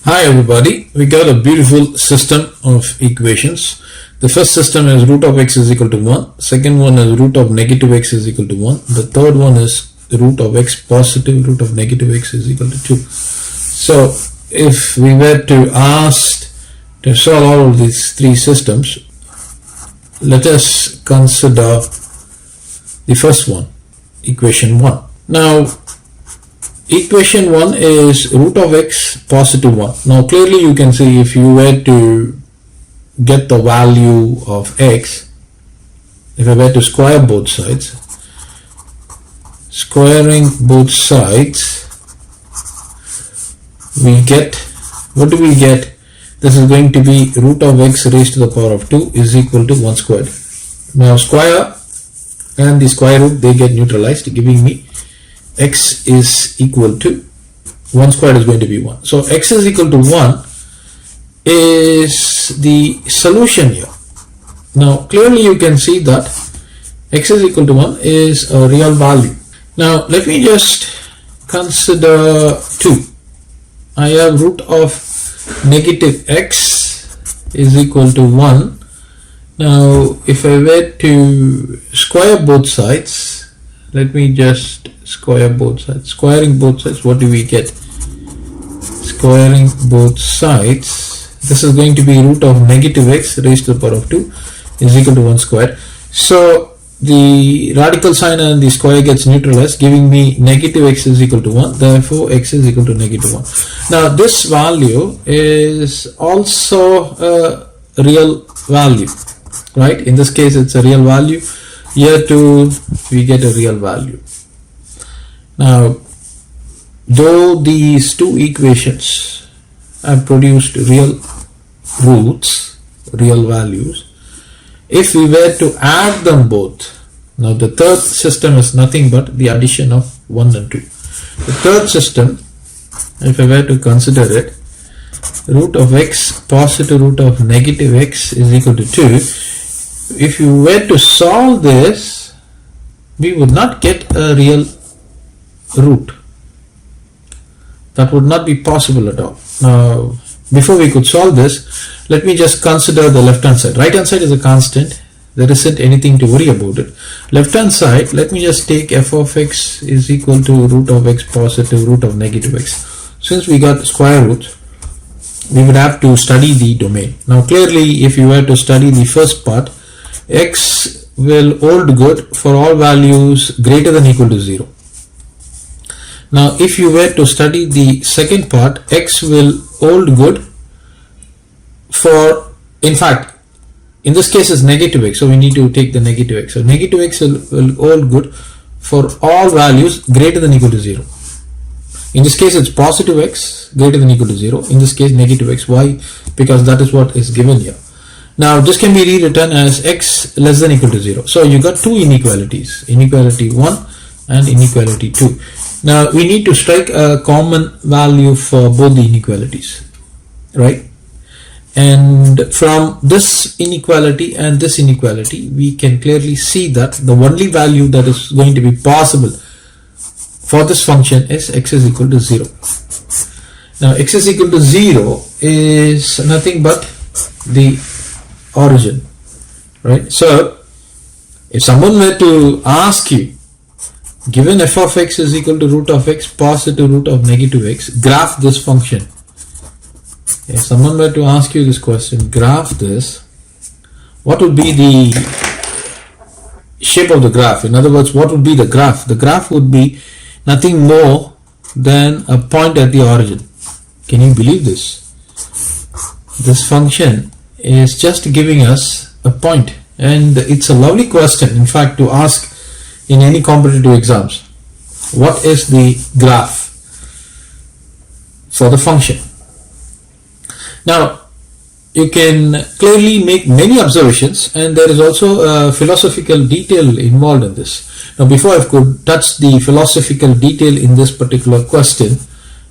Hi everybody, we got a beautiful system of equations. The first system is root of x is equal to 1. Second one is root of negative x is equal to 1. The third one is root of x positive root of negative x is equal to 2. So if we were to ask to solve all of these three systems, let us consider the first one, equation 1. Now equation 1 is root of x positive 1. Now clearly you can see if you were to get the value of x, if I were to square both sides, squaring both sides, we get, what do we get? This is going to be root of x raised to the power of 2 is equal to 1 squared. Now square and the square root, they get neutralized, giving me x is equal to 1 squared is going to be 1. So x is equal to 1 is the solution here. Now clearly you can see that x is equal to 1 is a real value. Now let me just consider 2. I have root of negative x is equal to 1. Now if I were to square both sides, let me just square both sides. Squaring both sides, what do we get? Squaring both sides, this is going to be root of negative x raised to the power of 2 is equal to 1 squared. So the radical sign and the square gets neutralized, giving me negative x is equal to 1. Therefore x is equal to negative 1. Now this value is also a real value, right? In this case it's a real value. Here too we get a real value. Now though these two equations have produced real roots, real values, if we were to add them both, now the third system is nothing but the addition of 1 and 2. The third system, if I were to consider it, root of x positive root of negative x is equal to 2. If you were to solve this, we would not get a real root. That would not be possible at all. Now before we could solve this, let me just consider the left hand side. Right hand side is a constant, there isn't anything to worry about it. Left hand side, let me just take f of x is equal to root of x positive root of negative x. Since we got square roots, we would have to study the domain. Now clearly if you were to study the first part, x will hold good for all values greater than or equal to 0. Now if you were to study the second part, x will hold good for, in fact in this case is negative x, so we need to take the negative x. So negative x will hold good for all values greater than or equal to 0. In this case it's positive x greater than or equal to 0. In this case negative x. Why? Because that is what is given here. Now this can be rewritten as x less than or equal to 0. So you got two inequalities, inequality 1 and inequality 2. Now we need to strike a common value for both the inequalities, right? And from this inequality and this inequality, we can clearly see that the only value that is going to be possible for this function is x is equal to 0. Now x is equal to 0 is nothing but the origin, right? So if someone were to ask you, given f of x is equal to root of x positive root of negative x, graph this function. If someone were to ask you this question, graph this, what would be the shape of the graph? In other words, what would be the graph? The graph would be nothing more than a point at the origin. Can you believe this? This function is just giving us a point, and it's a lovely question in fact to ask in any competitive exams. What is the graph for the function? Now you can clearly make many observations, and there is also a philosophical detail involved in this. Now before I could touch the philosophical detail in this particular question,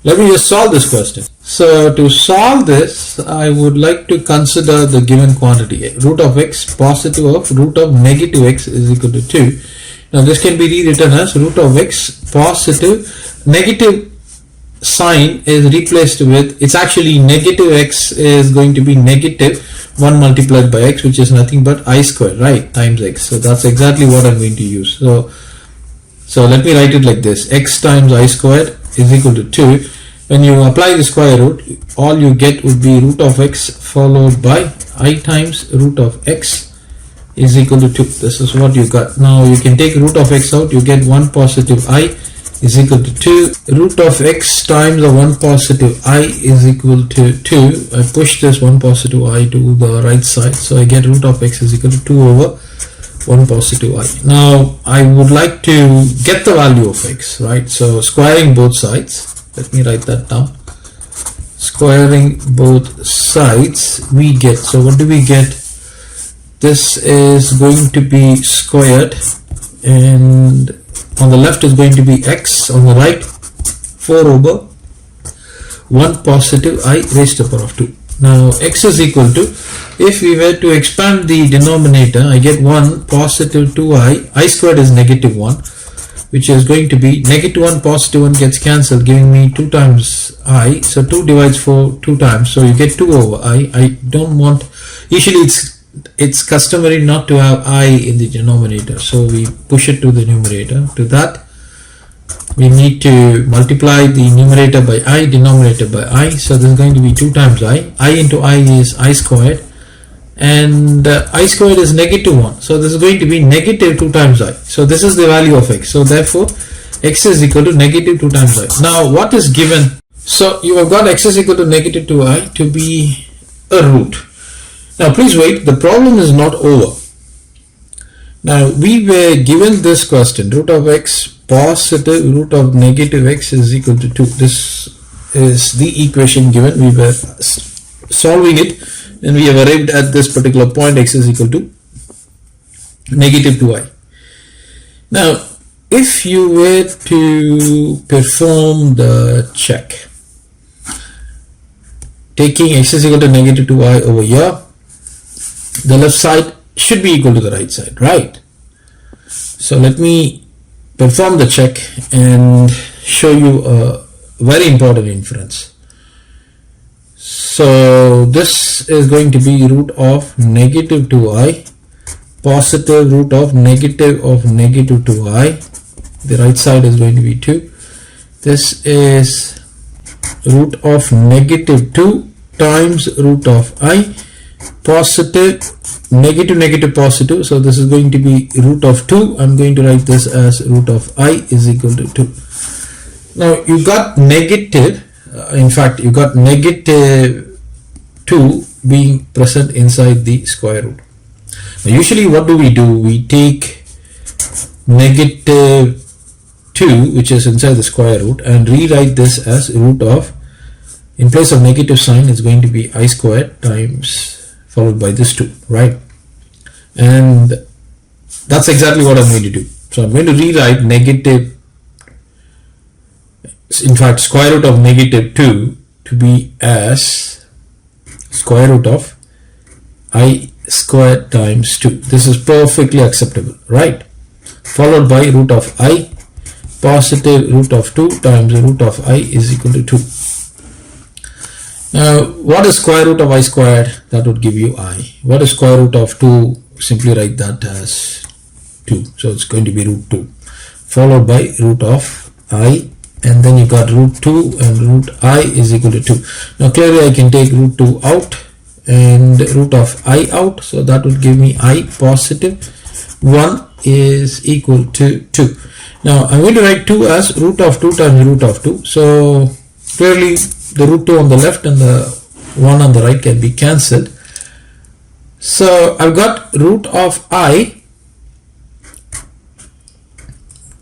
let me just solve this question. So to solve this, I would like to consider the given quantity, root of x positive of root of negative x is equal to 2. Now this can be rewritten as root of x positive negative sign is replaced with, it's actually negative x is going to be negative 1 multiplied by x, which is nothing but I squared, right, times x. So that's exactly what I'm going to use. So let me write it like this: x times I squared is equal to 2. When you apply the square root, all you get would be root of x followed by I times root of x is equal to 2. This is what you got. Now you can take root of x out, you get 1 positive I is equal to 2. Root of x times the 1 positive I is equal to 2. I push this 1 positive I to the right side, so I get root of x is equal to 2 over 1 positive I. Now I would like to get the value of x, right? So squaring both sides, let me write that down. Squaring both sides, we get, so what do we get? This is going to be squared, and on the left is going to be x, on the right 4 over 1 positive I raised to the power of 2. Now x is equal to, if we were to expand the denominator, I get 1 positive 2i, I squared is negative 1, which is going to be negative 1 positive 1 gets cancelled, giving me 2 times I. So 2 divides 4 2 times, so you get 2 over I. I don't want, usually it's customary not to have I in the denominator, so we push it to the numerator. To that we need to multiply the numerator by I, denominator by I. So this is going to be 2 times I into I is I squared, and I squared is negative 1, so this is going to be negative 2 times I. So this is the value of x, so therefore x is equal to negative 2 times I. Now what is given? So you have got x is equal to negative 2i to be a root. Now please wait, the problem is not over. Now we were given this question, root of x positive root of negative x is equal to 2. This is the equation given. We were solving it and we have arrived at this particular point, x is equal to negative 2i. Now if you were to perform the check, taking x is equal to negative 2i over here, the left side should be equal to the right side, right? So let me perform the check and show you a very important inference. So this is going to be root of negative 2i positive root of negative 2i. The right side is going to be 2. This is root of negative 2 times root of I positive negative positive, so this is going to be root of 2. I'm going to write this as root of I is equal to 2. Now you got negative, in fact you got negative 2 being present inside the square root. Now usually what do? We take negative 2 which is inside the square root and rewrite this as root of, in place of negative sign it's going to be I squared times followed by this 2, right? And that's exactly what I'm going to do. So I'm going to rewrite negative, in fact square root of negative 2 to be as square root of I squared times 2. This is perfectly acceptable, right? Followed by root of I positive root of 2 times root of I is equal to 2. Now what is square root of I squared? That would give you I. What is square root of 2? Simply write that as 2. So it's going to be root 2 followed by root of I, and then you got root 2 and root I is equal to 2. Now clearly I can take root 2 out and root of I out, so that would give me I positive 1 is equal to 2. Now I'm going to write 2 as root of 2 times root of 2. So clearly the root 2 on the left and the 1 on the right can be cancelled. So I've got root of I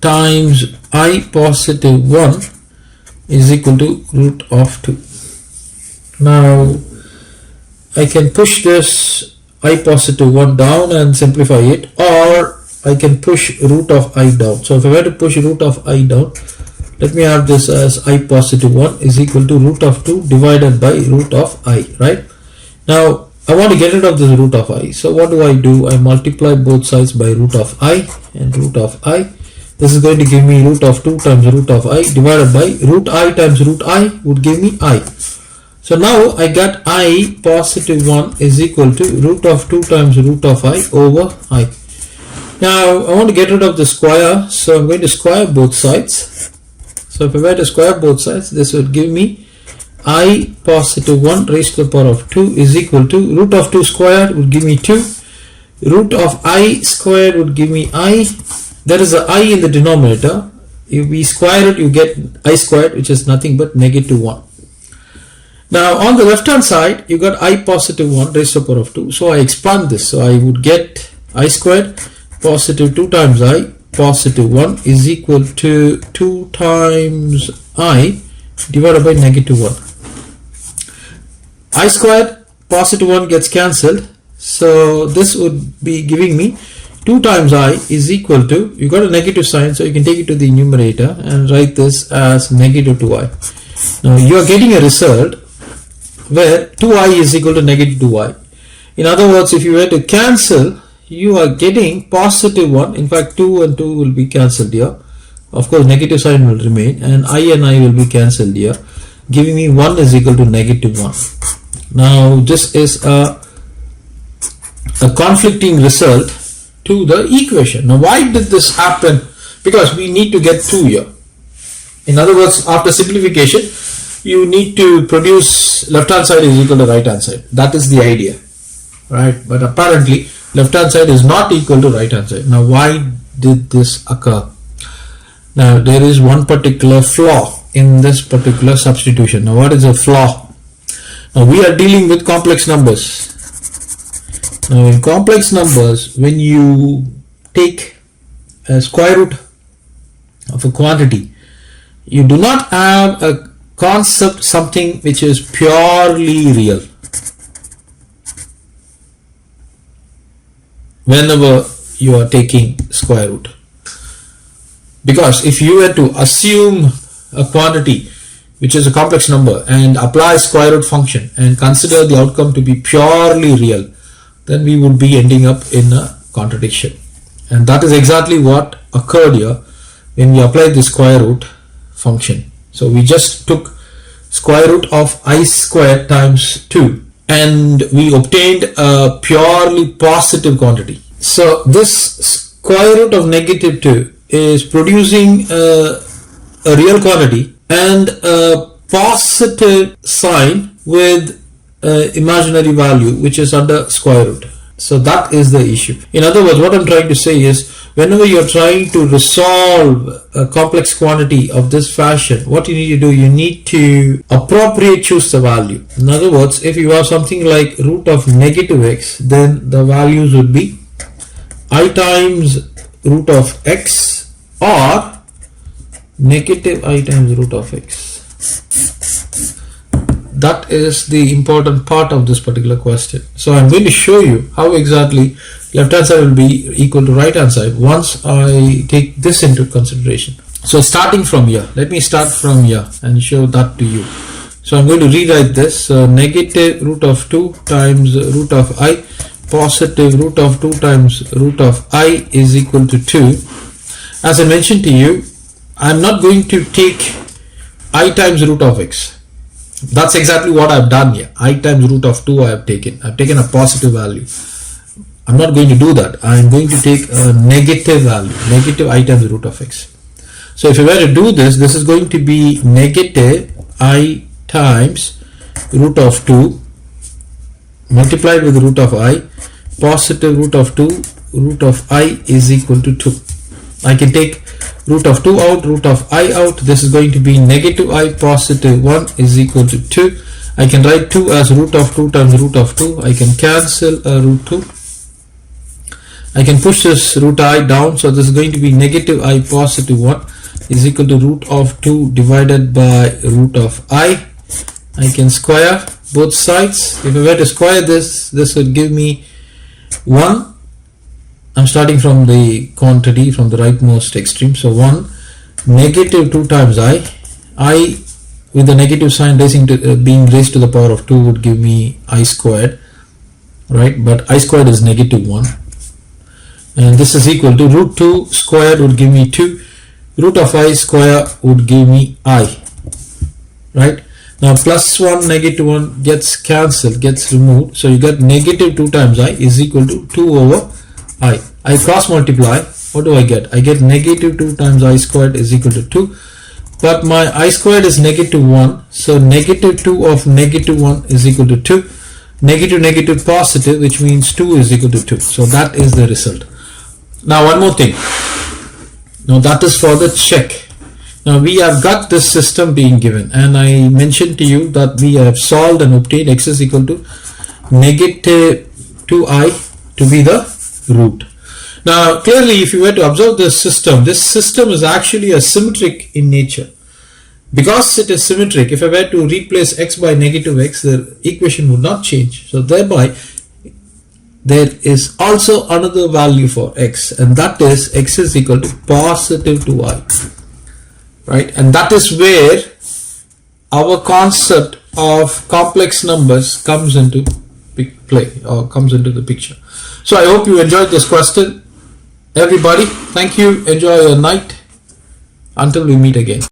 times I positive 1 is equal to root of 2. Now I can push this I positive 1 down and simplify it, or I can push root of I down. So if I were to push root of I down, let me have this as I positive 1 is equal to root of 2 divided by root of I, right? Now I want to get rid of this root of I. So what do? I multiply both sides by root of I and root of I. This is going to give me root of 2 times root of I divided by root I times root I would give me I. So now I got I positive 1 is equal to root of 2 times root of I over I. Now I want to get rid of the square, so I'm going to square both sides. So if I were to square both sides, this would give me I positive 1 raised to the power of 2 is equal to root of 2 squared would give me 2. Root of I squared would give me I. There is a I in the denominator. If we square it, you get I squared, which is nothing but negative 1. Now on the left hand side, you got I positive 1 raised to the power of 2. So I expand this. So I would get I squared positive 2 times I positive 1 is equal to 2 times I divided by negative 1. I squared positive 1 gets cancelled. So this would be giving me 2 times I is equal to, you got a negative sign, so you can take it to the numerator and write this as negative 2I. Now you are getting a result where 2I is equal to negative 2I. In other words, if you were to cancel, you are getting positive 1. In fact, 2 and 2 will be cancelled here. Of course, negative sign will remain, and I will be cancelled here, giving me 1 is equal to negative 1. Now this is a conflicting result to the equation. Now why did this happen? Because we need to get 2 here. In other words, after simplification, you need to produce left hand side is equal to right hand side. That is the idea, right? But apparently left hand side is not equal to right hand side. Now why did this occur? Now there is one particular flaw in this particular substitution. Now what is a flaw? Now we are dealing with complex numbers. Now in complex numbers, when you take a square root of a quantity, you do not have a concept something which is purely real. Whenever you are taking square root, because if you were to assume a quantity which is a complex number and apply square root function and consider the outcome to be purely real, then we would be ending up in a contradiction. And that is exactly what occurred here when we applied the square root function. So we just took square root of I squared times 2 and we obtained a purely positive quantity. So this square root of negative 2 is producing a real quantity and a positive sign with imaginary value which is under square root. So that is the issue. In other words, what I'm trying to say is, whenever you're trying to resolve a complex quantity of this fashion, what you need to do, you need to appropriate choose the value. In other words, if you have something like root of negative x, then the values would be I times root of x or negative I times root of x. That is the important part of this particular question. So I'm going to show you how exactly left hand side will be equal to right hand side once I take this into consideration. So starting from here, let me start from here and show that to you. So I'm going to rewrite this. So negative root of 2 times root of I positive root of 2 times root of I is equal to 2. As I mentioned to you, I'm not going to take I times root of x. That's exactly what I've done here. I times root of 2 I've taken a positive value. I'm not going to do that. I'm going to take a negative value, negative I times root of x. So if you were to do this, this is going to be negative I times root of 2 multiplied with root of I, positive root of 2, root of I is equal to 2. I can take root of 2 out, root of I out. This is going to be negative I positive 1 is equal to 2. I can write 2 as root of 2 times root of 2. I can cancel root 2. I can push this root I down. So this is going to be negative I positive 1 is equal to root of 2 divided by root of I. I can square both sides. If I were to square this, this would give me 1. I'm starting from the quantity from the rightmost extreme. So 1 negative 2 times I with the negative sign raising to, being raised to the power of 2 would give me I squared, right? But I squared is negative 1. And this is equal to root 2 squared would give me 2. root of I square would give me I, right? Now plus 1, negative 1 gets cancelled, gets removed. So you get negative 2 times I is equal to 2 over I. I cross multiply. What do I get? I get negative 2 times I squared is equal to 2. But my I squared is negative 1. So negative 2 of negative 1 is equal to 2. Negative, negative, positive, which means 2 is equal to 2. So that is the result. Now one more thing. Now that is for the check. Now we have got this system being given, and I mentioned to you that we have solved and obtained x is equal to negative 2i to be the root. Now clearly if you were to observe this system is actually a symmetric in nature. Because it is symmetric, if I were to replace x by negative x, the equation would not change. So thereby there is also another value for x, and that is x is equal to positive 2i. Right, and that is where our concept of complex numbers comes into play or comes into the picture. So I hope you enjoyed this question. Everybody, thank you. Enjoy your night. Until we meet again.